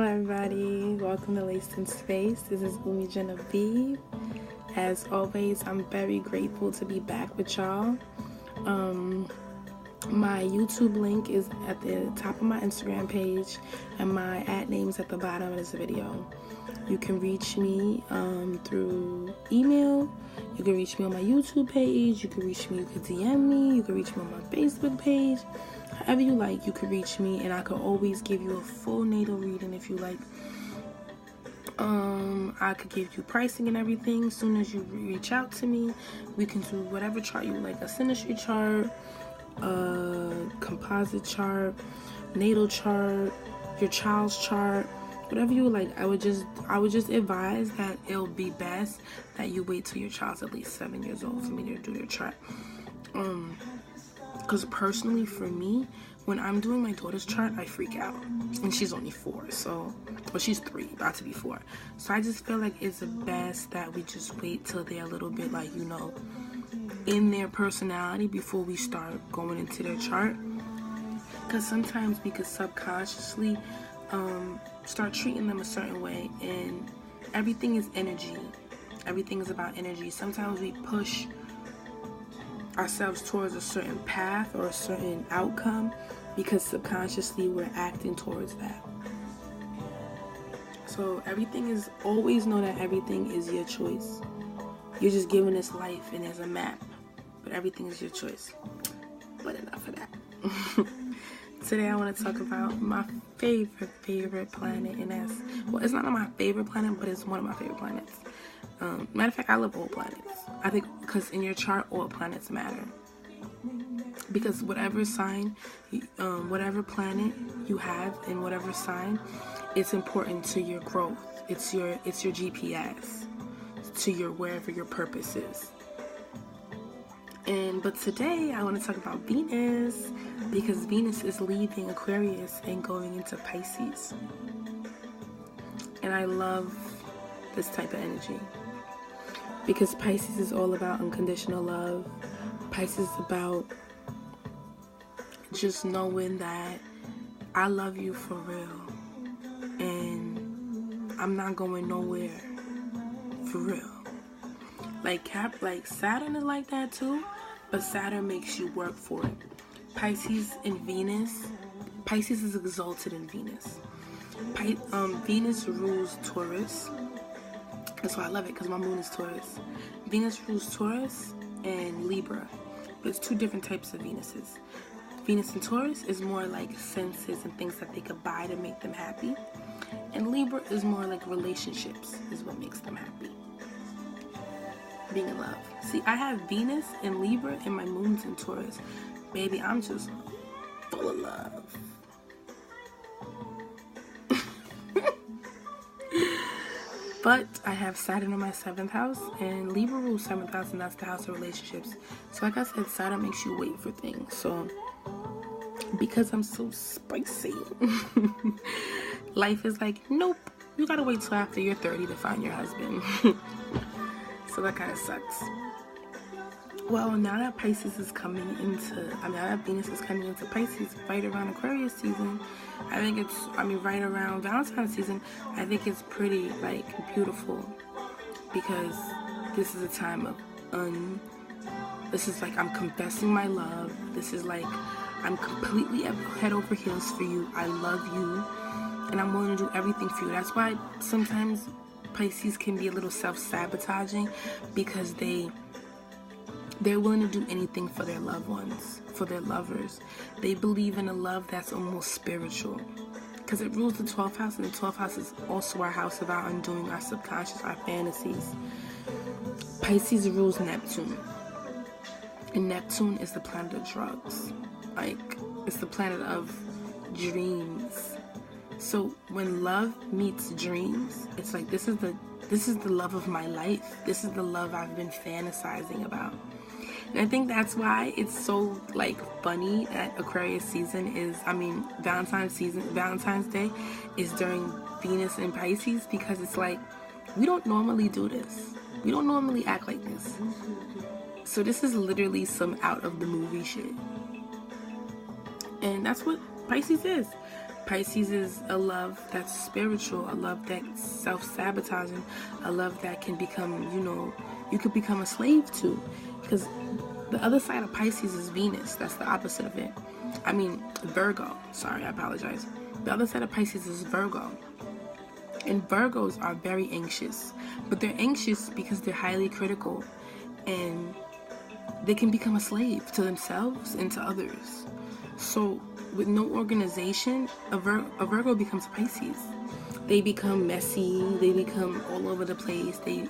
Hello everybody, welcome to Laced in Space. This is Umi Genevieve. As always, I'm very grateful to be back with y'all. My YouTube link is at the top of my Instagram page and my @name's at the bottom of this video. You can reach me through email. You can reach me on my YouTube page. You can reach me, you can DM me. You can reach me on my Facebook page. However you like, you can reach me, and I could always give you a full natal reading if you like. I could give you pricing and everything as soon as you reach out to me. We can do whatever chart you like, a synastry chart, a composite chart, natal chart, your child's chart, whatever you like. I would just advise that it'll be best that you wait till your child's at least 7 years old for me to do your chart. Because personally, for me, when I'm doing my daughter's chart, I freak out. And she's only 4, so... Well, she's 3, about to be 4. So I just feel like it's the best that we just wait till they're a little bit, like, you know, in their personality before we start going into their chart. Because sometimes we could subconsciously start treating them a certain way. And everything is energy. Everything is about energy. Sometimes we push ourselves towards a certain path or a certain outcome because subconsciously we're acting towards that. So always know that everything is your choice. You're just given this life and there's a map, but everything is your choice. But enough of that. Today I want to talk about my favorite planet, and it's not my favorite planet, but it's one of my favorite planets. Matter of fact, I love all planets. I think because in your chart, all planets matter. Because whatever sign, whatever planet you have in whatever sign, it's important to your growth. It's your GPS to your wherever your purpose is. But today I want to talk about Venus, because Venus is leaving Aquarius and going into Pisces. And I love this type of energy. Because Pisces is all about unconditional love. Pisces is about just knowing that I love you for real. And I'm not going nowhere. For real. Like Saturn is like that too. But Saturn makes you work for it. Pisces and Venus. Pisces is exalted in Venus. Venus rules Taurus. That's why I love it, because my moon is Taurus. Venus rules Taurus and Libra. But it's 2 different types of Venuses. Venus in Taurus is more like senses and things that they could buy to make them happy. And Libra is more like relationships is what makes them happy. Being in love. See, I have Venus in Libra and my moon's in Taurus. Baby, I'm just full of love. But I have Saturn in my 7th house, and Libra rules 7th house, and that's the house of relationships. So like I said, Saturn makes you wait for things. So because I'm so spicy, life is like, nope, you gotta wait till after you're 30 to find your husband. So that kind of sucks. Well, now that Venus is coming into Pisces right around Aquarius season, right around Valentine's season, I think it's pretty, like, beautiful. Because this is a time of this is like I'm confessing my love. This is like I'm completely head over heels for you. I love you. And I'm willing to do everything for you. That's why sometimes Pisces can be a little self-sabotaging, because they're willing to do anything for their loved ones, for their lovers. They believe in a love that's almost spiritual, because it rules the 12th house, and the 12th house is also our house of our undoing, our subconscious, our fantasies. Pisces rules Neptune, and Neptune is the planet of drugs. Like, it's the planet of dreams. So when love meets dreams, it's like this is the love of my life. This is the love I've been fantasizing about. And I think that's why it's so, like, funny that Aquarius season Valentine's Day is during Venus and Pisces, because it's like, we don't normally do this. We don't normally act like this. So this is literally some out of the movie shit. And that's what Pisces is. Pisces is a love that's spiritual, a love that's self-sabotaging, a love that can become, you could become a slave to. Because the other side of Pisces is Venus. That's the opposite of it. I mean, Virgo. Sorry, I apologize. The other side of Pisces is Virgo. And Virgos are very anxious. But they're anxious because they're highly critical. And they can become a slave to themselves and to others. So with no organization, a Virgo becomes a Pisces. They become messy. They become all over the place. They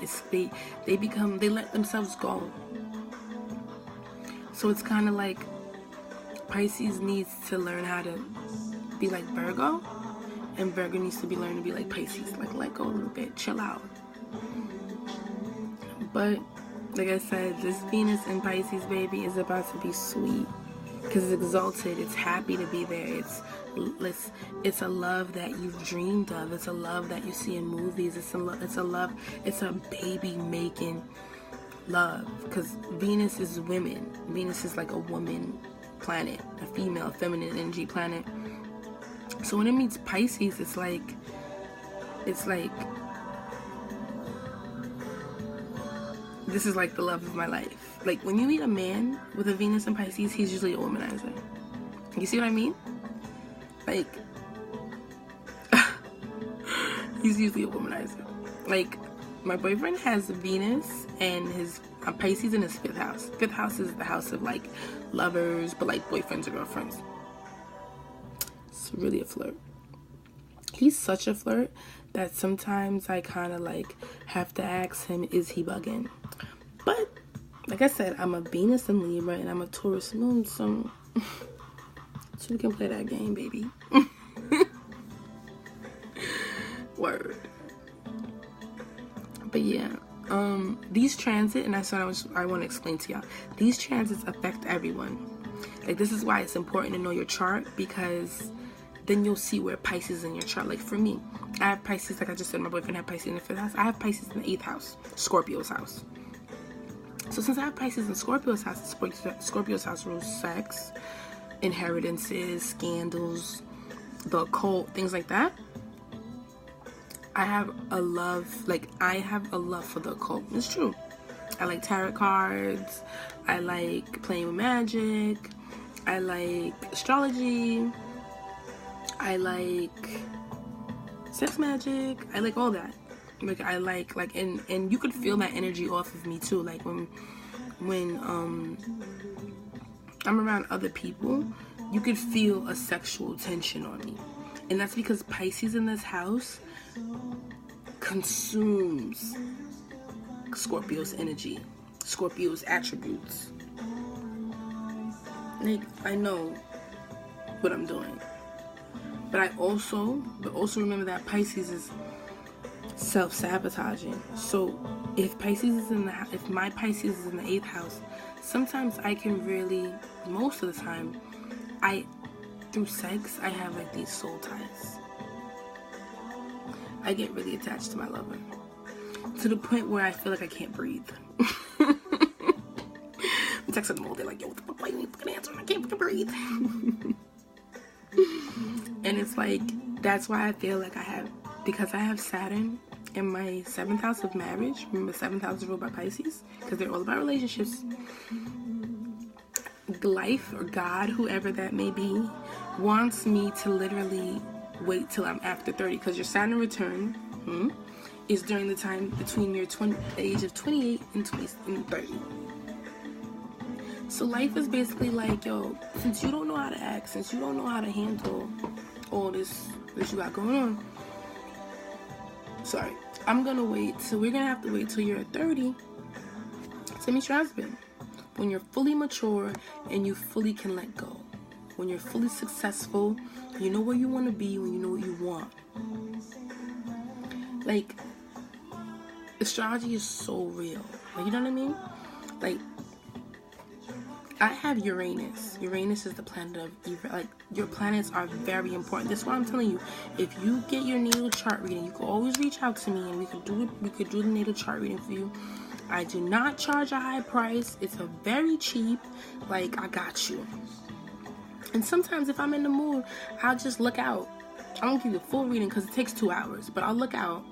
let themselves go. So it's kind of like Pisces needs to learn how to be like Virgo, and Virgo needs to be learning to be like Pisces, like let go a little bit, chill out. But like I said, this Venus in Pisces, baby, is about to be sweet. Because it's exalted, it's happy to be there. It's a love that you've dreamed of. It's a love that you see in movies. It's a baby making love. Because Venus is women. Venus is like a woman planet, a female, feminine energy planet. So when it meets Pisces, it's like this is like the love of my life. Like when you meet a man with a Venus in Pisces, he's usually a womanizer. You see what I mean? Like he's usually a womanizer. Like my boyfriend has Venus and his Pisces in his 5th house. 5th house is the house of like lovers, but like boyfriends or girlfriends. It's really a flirt. He's such a flirt that sometimes I kind of like have to ask him, is he bugging? But like I said, I'm a Venus in Libra and I'm a Taurus moon, so we can play that game, baby. Word. But yeah, these transits, and that's what I want to explain to y'all. These transits affect everyone. Like this is why it's important to know your chart, because then you'll see where Pisces is in your chart. Like for me, I have Pisces, like I just said, my boyfriend had Pisces in the 5th house. I have Pisces in the 8th house, Scorpio's house. So since I have Pisces in Scorpio's house, Scorpio's house rules sex, inheritances, scandals, the occult, things like that. I have a love for the occult. It's true. I like tarot cards. I like playing with magic. I like astrology. I like sex magic. I like all that. Like I like and you could feel that energy off of me too. Like when I'm around other people, you could feel a sexual tension on me. And that's because Pisces in this house consumes Scorpio's energy, Scorpio's attributes. Like I know what I'm doing. But also remember that Pisces is self-sabotaging. So if my Pisces is in the 8th house, sometimes I can really, most of the time, through sex, I have like these soul ties. I get really attached to my lover to the point where I feel like I can't breathe. I'm texting them all day like, yo, what the fuck, why you ain't fucking answering? I can't fucking breathe. And it's like, that's why I feel like because I have Saturn in my 7th house of marriage. Remember, 7th house is ruled by Pisces, because they're all about relationships. Life or God, whoever that may be, wants me to literally wait till I'm after 30, because your Saturn return is during the time between the age of 28 and 30. So life is basically like, yo, since you don't know how to act, since you don't know how to handle all this that you got going on, we're gonna have to wait till you're 30 to meet your husband. When you're fully mature and you fully can let go. When you're fully successful, you know where you want to be, when you know what you want. Like, astrology is so real. Like, you know what I mean? Like, I have Uranus. Uranus is the planet of, like, your planets are very important. That's why I'm telling you, if you get your natal chart reading, you can always reach out to me and we could do the natal chart reading for you. I do not charge a high price. It's a very cheap, like, I got you. And sometimes if I'm in the mood, I'll just look out I don't give you the full reading because it takes 2 hours, but I'll look out.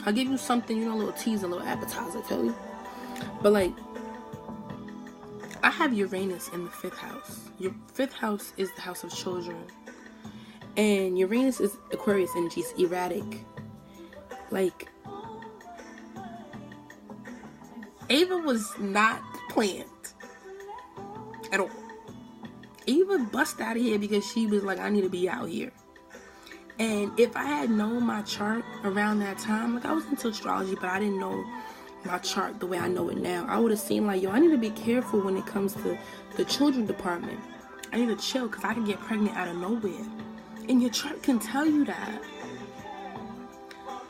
I'll give you something, you know, a little teaser, a little appetizer, feel you? But like, I have Uranus in the 5th house. Your 5th house is the house of children. And Uranus is Aquarius energy, it's erratic. Like, Ava was not planned at all. Ava bust out of here because she was like, I need to be out here. And if I had known my chart around that time, like I was into astrology, but I didn't know my chart the way I know it now, I would have seen like, yo, I need to be careful when it comes to the children department. I need to chill because I can get pregnant out of nowhere. And your chart can tell you that.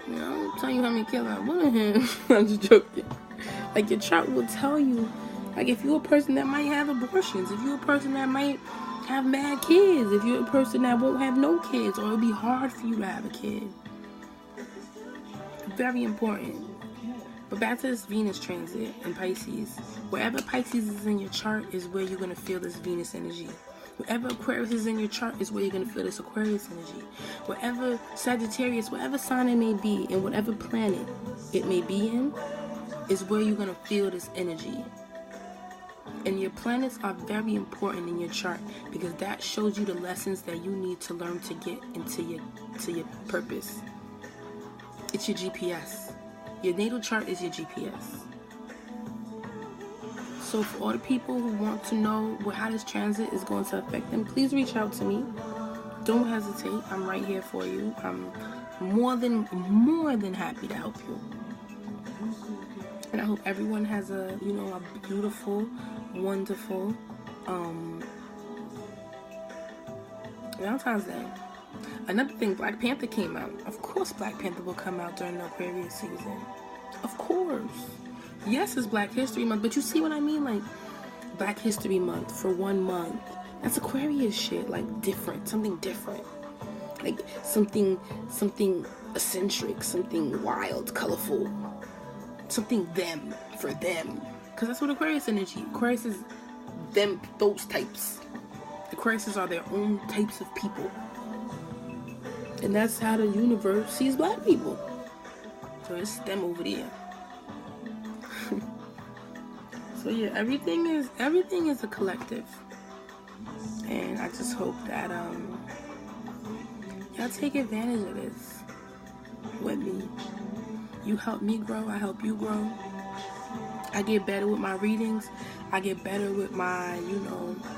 You know, I'm telling you how many kids I want him. I'm just joking. Like, your chart will tell you, like, if you're a person that might have abortions, if you're a person that might have mad kids, if you're a person that won't have no kids, or it'll be hard for you to have a kid. Very important. But back to this Venus transit in Pisces. Wherever Pisces is in your chart is where you're going to feel this Venus energy. Wherever Aquarius is in your chart is where you're going to feel this Aquarius energy. Wherever Sagittarius, whatever sign it may be, and whatever planet it may be in, is where you're going to feel this energy. And your planets are very important in your chart because that shows you the lessons that you need to learn to get into your purpose. It's your GPS. Your natal chart is your GPS. So for all the people who want to know how this transit is going to affect them, please reach out to me. Don't hesitate. I'm right here for you. I'm more than happy to help you. And I hope everyone has a beautiful, wonderful Valentine's Day. Another thing, Black Panther came out. Of course Black Panther will come out during the Aquarius season. Of course. Yes, it's Black History Month, but you see what I mean? Like, Black History Month for 1 month. That's Aquarius shit. Like, different. Something different. Like, something eccentric. Something wild, colorful. Something them, for them. Because that's what Aquarius energy. Aquarius is them, those types. Aquariuses are their own types of people. And that's how the universe sees Black people. So it's them over there. So yeah, everything is a collective. And I just hope that y'all take advantage of this with me. You help me grow, I help you grow. I get better with my readings. I get better with my,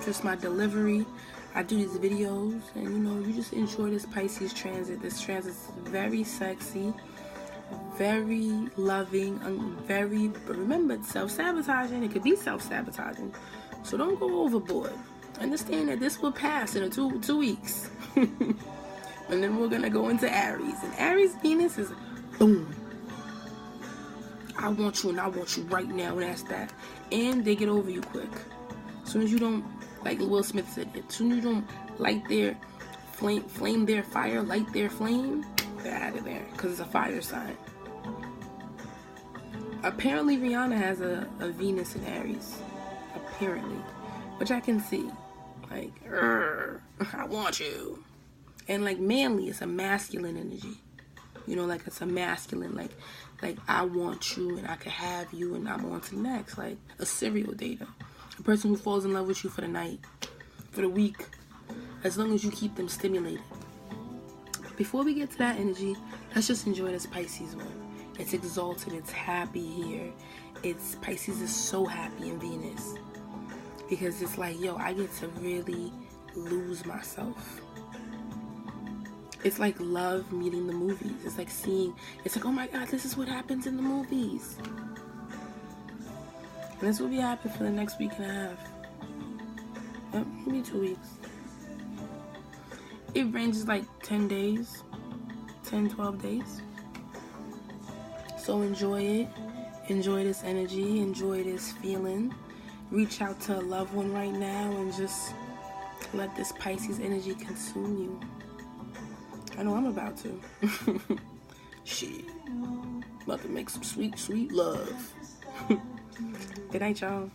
just my delivery. I do these videos, and you just enjoy this Pisces transit. This transit is very sexy, very loving, but remember, it's self-sabotaging. It could be self-sabotaging. So don't go overboard. Understand that this will pass in 2 weeks. And then we're going to go into Aries. And Aries Venus is boom. I want you and I want you right now, and that's that. And they get over you quick. As soon as you don't, like Will Smith said, as soon as you don't light their flame their fire, light their flame, they're out of there, because it's a fire sign. Apparently Rihanna has a Venus in Aries. Apparently. Which I can see. Like, I want you. And like manly, it's a masculine energy. Like it's a masculine, like I want you and I can have you and I'm on to the next. Like a serial dater. A person who falls in love with you for the night, for the week, as long as you keep them stimulated. Before we get to that energy, let's just enjoy this Pisces one. It's exalted, it's happy here. Pisces is so happy in Venus. Because it's like, yo, I get to really lose myself. It's like love meeting the movies. It's like oh my God, this is what happens in the movies. And this will be happening for the next week and a half. Yep, maybe 2 weeks. It ranges like 10 days. 10, 12 days. So enjoy it. Enjoy this energy. Enjoy this feeling. Reach out to a loved one right now and just let this Pisces energy consume you. I know I'm about to. Shit. About to make some sweet, sweet love. Good night, y'all.